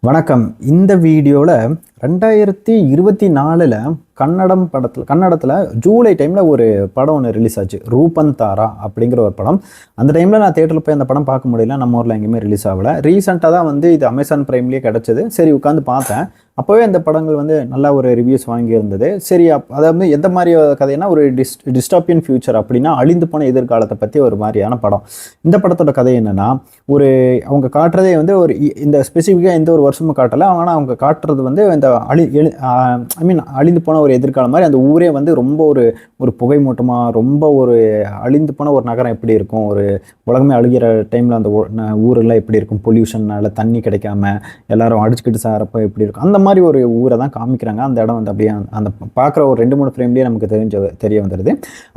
வணக்கம். இந்த வீடியோவில் 2024 கன்னடத்தில் ஜூலை டைமில் ஒரு படம் ஒன்று ரிலீஸ் ஆச்சு. ரூபன் தாரா அப்படிங்கிற ஒரு படம். அந்த டைமில் நான் தேட்டரில் போய் அந்த படம் பார்க்க முடியல. நம்ம ஊரில் எங்கேயுமே ரிலீஸ் ஆகலை. ரீசெண்டாக தான் வந்து இது அமேசான் ப்ரைம்லேயே கிடச்சிது. சரி உட்காந்து பார்த்தேன். அப்போவே அந்த படங்கள் வந்து நல்ல ஒரு ரிவ்யூஸ் வாங்கியிருந்தது. சரி அதை வந்து எந்த மாதிரி கதைன்னா ஒரு டிஸ்டாப்பியன் ஃபியூச்சர் அப்படின்னா அழிந்து போன எதிர்காலத்தை பற்றி ஒரு மாதிரியான படம். இந்த படத்தோட கதை என்னென்னா, அவங்க காட்டுறதே வந்து இந்த ஸ்பெசிஃபிக்காக எந்த ஒரு வருஷமும் காட்டலை. ஆனால் அவங்க காட்டுறது வந்து இந்த அழிந்து போன ஒரு எதிர்காலம் மாதிரி. அந்த ஊரே வந்து ரொம்ப ஒரு புகை மூட்டமாக, ரொம்ப ஒரு அழிந்து போன ஒரு நகரம் எப்படி இருக்கும், ஒரு உலகமே அழுகிற டைமில் அந்த ஊரெல்லாம் எப்படி இருக்கும், பொல்யூஷனால் தண்ணி கிடைக்காம எல்லாரும் அடிச்சுக்கிட்டு சாரப்போ எப்படி இருக்கும், அந்த மாதிரி ஒரு ஊரை தான் காமிக்கிறாங்க. அந்த இடம் வந்து அப்படியே அந்த பார்க்குற ஒரு 2-3 ஃப்ரேம்லேயே நமக்கு தெரிய வந்துடுது.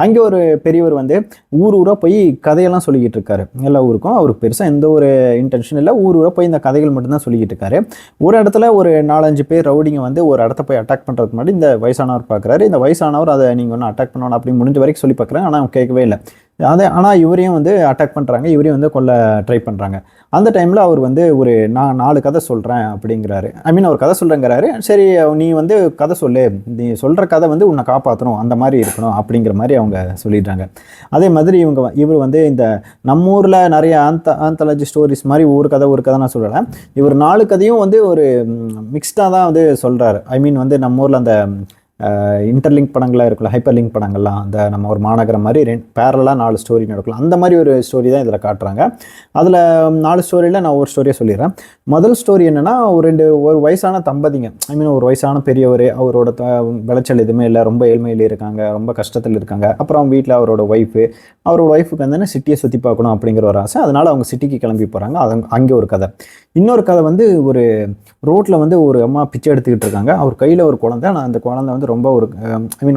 அங்கே ஒரு பெரியவர் வந்து ஊராக போய் கதையெல்லாம் சொல்லிக்கிட்டு இருக்காரு. எல்லா ஊருக்கும் அவருக்கு பெருசாக எந்த ஒரு இன்டென்ஷன் இல்லை. ஊராக போய் இந்த கதைகள் மட்டும்தான் சொல்லிக்கிட்டு இருக்காரு. ஒரு இடத்துல ஒரு 4-5 பேர் ரவுடிங்க வந்து ஒரு இடத்த போய் அட்டாக் பண்ணுறதுக்கு முன்னாடி இந்த வயசானவர் பார்க்குறாரு. இந்த வயசானவர் அதை நீங்கள் ஒன்றும் அட்டாக் பண்ணணும் அப்படின்னு முடிஞ்ச வரைக்கும் சொல்லி பார்க்குறாங்க. ஆனால் அவங்க கேட்கவே இல்லை. ஆனால் இவரையும் வந்து அட்டாக் பண்ணுறாங்க, இவரையும் வந்து கொல்ல ட்ரை பண்ணுறாங்க. அந்த டைமில் அவர் வந்து நான் 4 கதை சொல்கிறேன் அப்படிங்கிறாரு. அவர் கதை சொல்கிறேங்கிறாரு. சரி நீ வந்து கதை சொல்லு, நீ சொல்கிற கதை வந்து உன்னை காப்பாற்றணும், அந்த மாதிரி இருக்கணும் அப்படிங்கிற மாதிரி அவங்க சொல்லிடுறாங்க. அதே மாதிரி இவர் வந்து இந்த நம்ம ஊரில் நிறைய ஆந்தாலஜி ஸ்டோரிஸ் மாதிரி ஒரு கதை நான் சொல்லலை. இவர் 4 கதையும் வந்து ஒரு மிக்ஸ்டாக தான் வந்து சொல்கிறாரு. வந்து நம்ம ஊரில் அந்த இன்டர்லிங்க் படங்களாக இருக்குல்ல, ஹைப்பர் லிங்க் படங்கள்லாம், அந்த நம்ம ஒரு மாநகரம் மாதிரி பேரலாக 4 ஸ்டோரி நடக்கலாம். அந்த மாதிரி ஒரு ஸ்டோரி தான் இதில் காட்டுறாங்க. அதில் 4 ஸ்டோரியில் நான் ஒரு ஸ்டோரியை சொல்லிடுறேன். முதல் ஸ்டோரி என்னென்னா, ஒரு வயசான தம்பதிங்க, ஒரு வயசான பெரியவர், அவரோட விளைச்சல் எதுவுமே இல்லை, ரொம்ப ஏழ்மையில் இருக்காங்க, ரொம்ப கஷ்டத்தில் இருக்காங்க. அப்புறம் அவங்க வீட்டில் அவரோட ஒய்ஃபுக்கு வந்து சிட்டியை சுற்றி பார்க்கணும் அப்படிங்கிற ஒரு ஆசை. அதனால் அவங்க சிட்டிக்கு கிளம்பி போகிறாங்க. அங்கே ஒரு கதை. இன்னொரு கதை வந்து ஒரு ரோட்டில் வந்து ஒரு அம்மா பிச்சை எடுத்துக்கிட்டு இருக்காங்க. அவர் கையில் ஒரு குழந்தை. ஆனால் அந்த குழந்தை வந்து ரொம்ப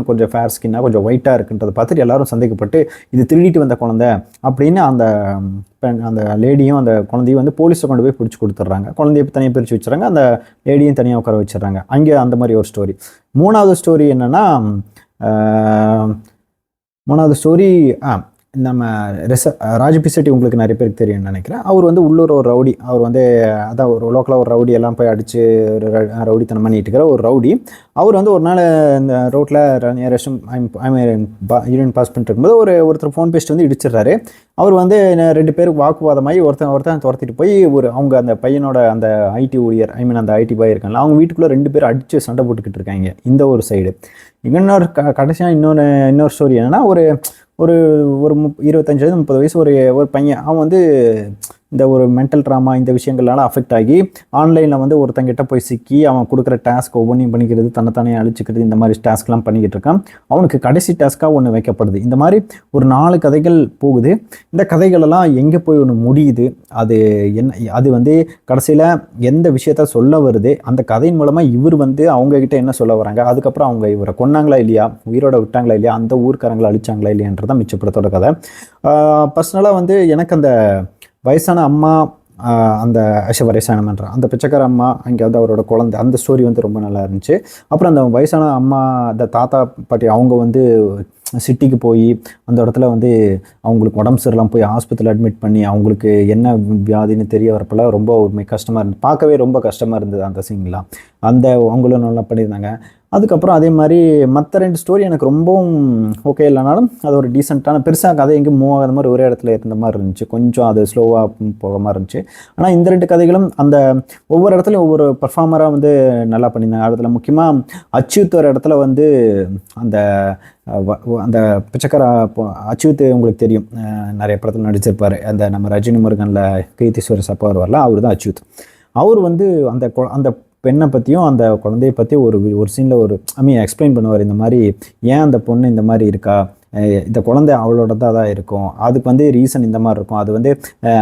கொஞ்சம் ஃபேர் ஸ்கின்னாக கொஞ்சம் ஒயிட்டாக இருக்குன்றதை பார்த்துட்டு எல்லாரும் சந்தேகப்பட்டு இது திருடிட்டு வந்த குழந்தை அப்படின்னு அந்த லேடியும் அந்த குழந்தையும் வந்து போலீஸை கொண்டு போய் பிடிச்சி கொடுத்துட்றாங்க. குழந்தைய தனியாக பிரித்து வச்சுறாங்க, அந்த லேடியும் தனியாக உட்கார வச்சிடறாங்க. அங்கே அந்த மாதிரி ஒரு ஸ்டோரி. மூணாவது ஸ்டோரி என்னென்னா, நம்ம ராஜ் பிசெட்டி உங்களுக்கு நிறைய பேருக்கு தெரியும்னு நினைக்கிறேன். அவர் வந்து உள்ளூர் ஒரு ரவுடி. அவர் வந்து அதான் ஒரு லோக்கலாக ஒரு ரவுடி எல்லாம் போய் அடித்து ஒரு ரவுடித்தனம் பண்ணிட்டு இருக்கிற ஒரு ரவுடி. அவர் வந்து ஒரு நாள் இந்த ரோட்டில் யூனியன் பாஸ் பண்ணிட்டு இருக்கும்போது ஒருத்தர் ஃபோன் பேசிட்டு வந்து இடிச்சிடுறாரு. அவர் வந்து 2 பேருக்கு வாக்குவாதமாகி ஒருத்தன் துரத்திட்டு போய் அவங்க அந்த பையனோட அந்த ஐடி ஊழியர் அந்த ஐடி பாய் இருக்காங்க, அவங்க வீட்டுக்குள்ளே 2 பேர் அடித்து சண்டை போட்டுக்கிட்டு இருக்காங்க. இந்த ஒரு சைடு. கடைசியாக இன்னொரு ஸ்டோரி என்னென்னா, ஒரு 25-30 வயசு ஒரு பையன். அவன் வந்து இந்த ஒரு மென்டல் ட்ராமா இந்த விஷயங்கள்னால அஃபெக்ட் ஆகி ஆன்லைனில் வந்து ஒருத்தங்கிட்ட போய் சிக்கி அவன் கொடுக்குற டாஸ்க் ஒவ்வொன்றையும் பண்ணிக்கிறது, தன்னைத்தானே அழிச்சிக்கிறது, இந்த மாதிரி டாஸ்க்லாம் பண்ணிக்கிட்டு இருக்கான். அவனுக்கு கடைசி டாஸ்க்காக ஒன்று வைக்கப்படுது. இந்த மாதிரி ஒரு 4 கதைகள் போகுது. இந்த கதைகளெல்லாம் எங்கே போய் ஒன்று முடியுது, அது வந்து கடைசியில் எந்த விஷயத்த சொல்ல வருது, அந்த கதையின் மூலமாக இவர் வந்து அவங்கக்கிட்ட என்ன சொல்ல வராங்க, அதுக்கப்புறம் அவங்க இவரை கொன்னாங்களா இல்லையா, உயிரோட விட்டாங்களா இல்லையா, அந்த ஊர்க்காரங்களை அழிச்சாங்களா இல்லையான்றதான் மிச்சப்படத்தோட கதை. பர்சனலாக வந்து எனக்கு அந்த வயசான அம்மா, அந்த வயசானமன்ற அந்த பிச்சைக்கார அம்மா, அங்கே வந்து அவரோட குழந்தை, அந்த ஸ்டோரி வந்து ரொம்ப நல்லா இருந்துச்சு. அப்புறம் அந்த வயசான அம்மா, அந்த தாத்தா பாட்டி, அவங்க வந்து சிட்டிக்கு போய் அந்த இடத்துல வந்து அவங்களுக்கு உடம்பு சரியில்லாம போய் ஆஸ்பத்திரியில் அட்மிட் பண்ணி அவங்களுக்கு என்ன வியாதின்னு தெரிய வரப்பெல்லாம் ரொம்ப ஒரு கஷ்டமாக இருந்தது. பார்க்கவே ரொம்ப கஷ்டமாக இருந்தது அந்த சீன்லாம். அவங்களும் நல்லா பண்ணியிருந்தாங்க. அதுக்கப்புறம் அதே மாதிரி மற்ற 2 ஸ்டோரி எனக்கு ரொம்பவும் ஓகே இல்லைனாலும் அது ஒரு டீசெண்டான, பெருசாக கதை எங்கேயும் மூவ் ஆகாத மாதிரி ஒரே இடத்துல இருந்த மாதிரி இருந்துச்சு. கொஞ்சம் அது ஸ்லோவாக போகிற மாதிரி இருந்துச்சு. ஆனால் இந்த 2 கதைகளும் அந்த ஒவ்வொரு இடத்துலையும் ஒவ்வொரு பர்ஃபார்மராக வந்து நல்லா பண்ணியிருந்தாங்க. அதில் முக்கியமாக அச்சுத் ஒரு இடத்துல வந்து அந்த பிச்சைக்கார அச்சுத் உங்களுக்கு தெரியும், நிறைய படத்தில் நடிச்சிருப்பார். அந்த நம்ம ரஜினி முருகனில் கீர்த்தி சுரேஷ் அப்பா வரல, அவர் தான் அச்சுத். அவர் வந்து அந்த பெண்ணை பற்றியும் அந்த குழந்தைய பற்றி ஒரு சீனில் எக்ஸ்பிளைன் பண்ணுவார். இந்த மாதிரி ஏன் அந்த பொண்ணு இந்த மாதிரி இருக்கா, இந்த குழந்தை அவளோட தான் இருக்கும், அதுக்கு வந்து ரீசன் இந்த மாதிரி இருக்கும், அது வந்து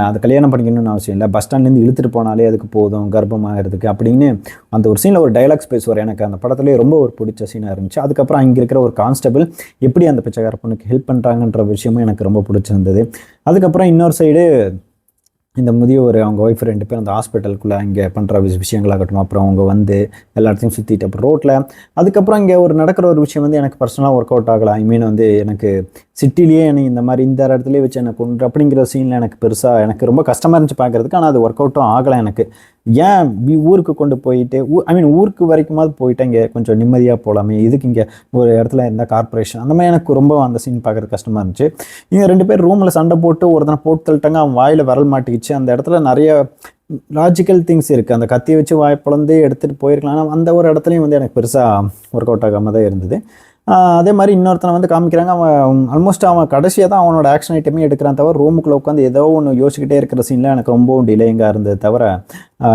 அது கல்யாணம் பண்ணிக்கணும்னு அவசியம் இல்லை, பஸ் ஸ்டாண்ட்லேருந்து இழுத்துட்டு போனாலே அதுக்கு போதும் கர்ப்பமாகிறதுக்கு அப்படின்னு அந்த ஒரு சீனில் ஒரு டைலாக்ஸ் பேசுவார். எனக்கு அந்த படத்துலேயே ரொம்ப ஒரு பிடிச்ச சீனாக இருந்துச்சு. அதுக்கப்புறம் அங்கே இருக்கிற ஒரு கான்ஸ்டபிள் எப்படி அந்த பிச்சைக்கார பொண்ணுக்கு ஹெல்ப் பண்ணுறாங்கன்ற விஷயமும் எனக்கு ரொம்ப பிடிச்சிருந்தது. அதுக்கப்புறம் இன்னொரு சைடு இந்த முதியவர், அவங்க ஒய்ஃப் 2 பேர் அந்த ஹாஸ்பிட்டலுக்குள்ளே இங்கே பண்ணுற விஷயங்களாகட்டும், அப்புறம் அவங்க வந்து எல்லா இடத்தையும் சுற்றிட்டு அப்புறம் ரோட்டில், அதுக்கப்புறம் இங்கே நடக்கிற ஒரு விஷயம் வந்து எனக்கு பர்சனலாக ஒர்க் அவுட் ஆகலை. வந்து எனக்கு சிட்டிலேயே இந்த மாதிரி இந்த இடத்துலேயே வச்சு எனக்கு கொண்டு அப்படிங்கிற சீனில் எனக்கு பெருசாக எனக்கு ரொம்ப கஷ்டமாக இருந்துச்சு பார்க்குறதுக்கு. ஆனால் அது ஒர்க் அவுட்டும் ஆகலை எனக்கு. ஏன் ஊருக்கு கொண்டு போயிட்டு ஊருக்கு வரைக்குமாவது போயிட்டு இங்கே கொஞ்சம் நிம்மதியாக போகலாமே, இதுக்கு இங்கே ஒரு இடத்துல இருந்தால் கார்பரேஷன் அந்த மாதிரி எனக்கு ரொம்ப அந்த சீன் பார்க்குறது கஷ்டமாக இருந்துச்சு. இங்கே 2 பேர் ரூமில் சண்டை போட்டு ஒருத்தனை போட்டு தள்ளிட்டாங்க, அவன் வாயில் விரல் மாட்டிக்கிச்சு. அந்த இடத்துல நிறைய லாஜிக்கல் திங்ஸ் இருக்குது. அந்த கத்தியை வச்சு வாய் பிளந்து எடுத்துகிட்டு போயிருக்கலாம். ஆனால் அந்த ஒரு இடத்துலையும் வந்து எனக்கு பெருசாக ஒர்க் அவுட் ஆகாமல் தான் இருந்தது. அதே மாதிரி இன்னொருத்தனை வந்து காமிக்கிறாங்க, அவன் ஆல்மோஸ்ட் அவன் கடைசியாக தான் அவனோட ஆக்ஷன் ஐட்டமே எடுக்கிறான் தவிர ரூமுக்குள்ளே உட்காந்து ஏதோ ஒன்று யோசிச்சுக்கிட்டே இருக்கிற சீனில் எனக்கு ரொம்பவும் டிலேயிங்காக இருந்தது தவிர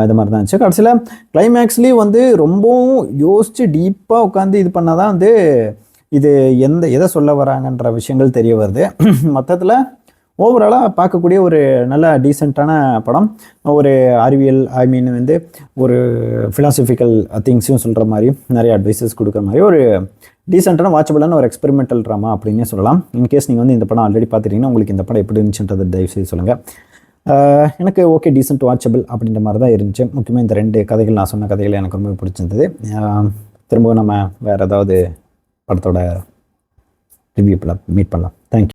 இது மாதிரி தான் இருந்துச்சு. கடைசியில் கிளைமேக்ஸ்லேயும் வந்து ரொம்பவும் யோசித்து டீப்பாக உட்காந்து இது பண்ணால் தான் வந்து இது எதை சொல்ல வராங்கன்ற விஷயங்கள் தெரிய வருது. மொத்தத்தில் ஓவராலாக பார்க்கக்கூடிய ஒரு நல்ல டீசெண்டான படம். ஒரு அறிவியல் வந்து ஒரு ஃபிலாசபிக்கல் திங்ஸையும் சொல்கிற மாதிரி நிறைய அட்வைசஸ் கொடுக்குற மாதிரி ஒரு டீசெண்டான வாட்சபிளான ஒரு எக்ஸ்பெரிமெண்டல் ட்ராமா அப்படின்னே சொல்லலாம். இன்கேஸ் நீங்கள் வந்து இந்த படம் ஆல்ரெடி பார்த்துட்டீங்கன்னா உங்களுக்கு இந்த படம் எப்படி இருந்துச்சுன்றது தயவுசெய்து சொல்லுங்கள். எனக்கு ஓகே டீசென்ட் வாட்சபிள் அப்படின்ற மாதிரி தான் இருந்துச்சு. முக்கியமாக இந்த 2 கதைகள் நான் சொன்ன கதைகள் எனக்கு ரொம்ப பிடிச்சிருந்தது. திரும்பவும் நம்ம வேறு ஏதாவது படத்தோட ரிவ்யூ மீட் பண்ணலாம்.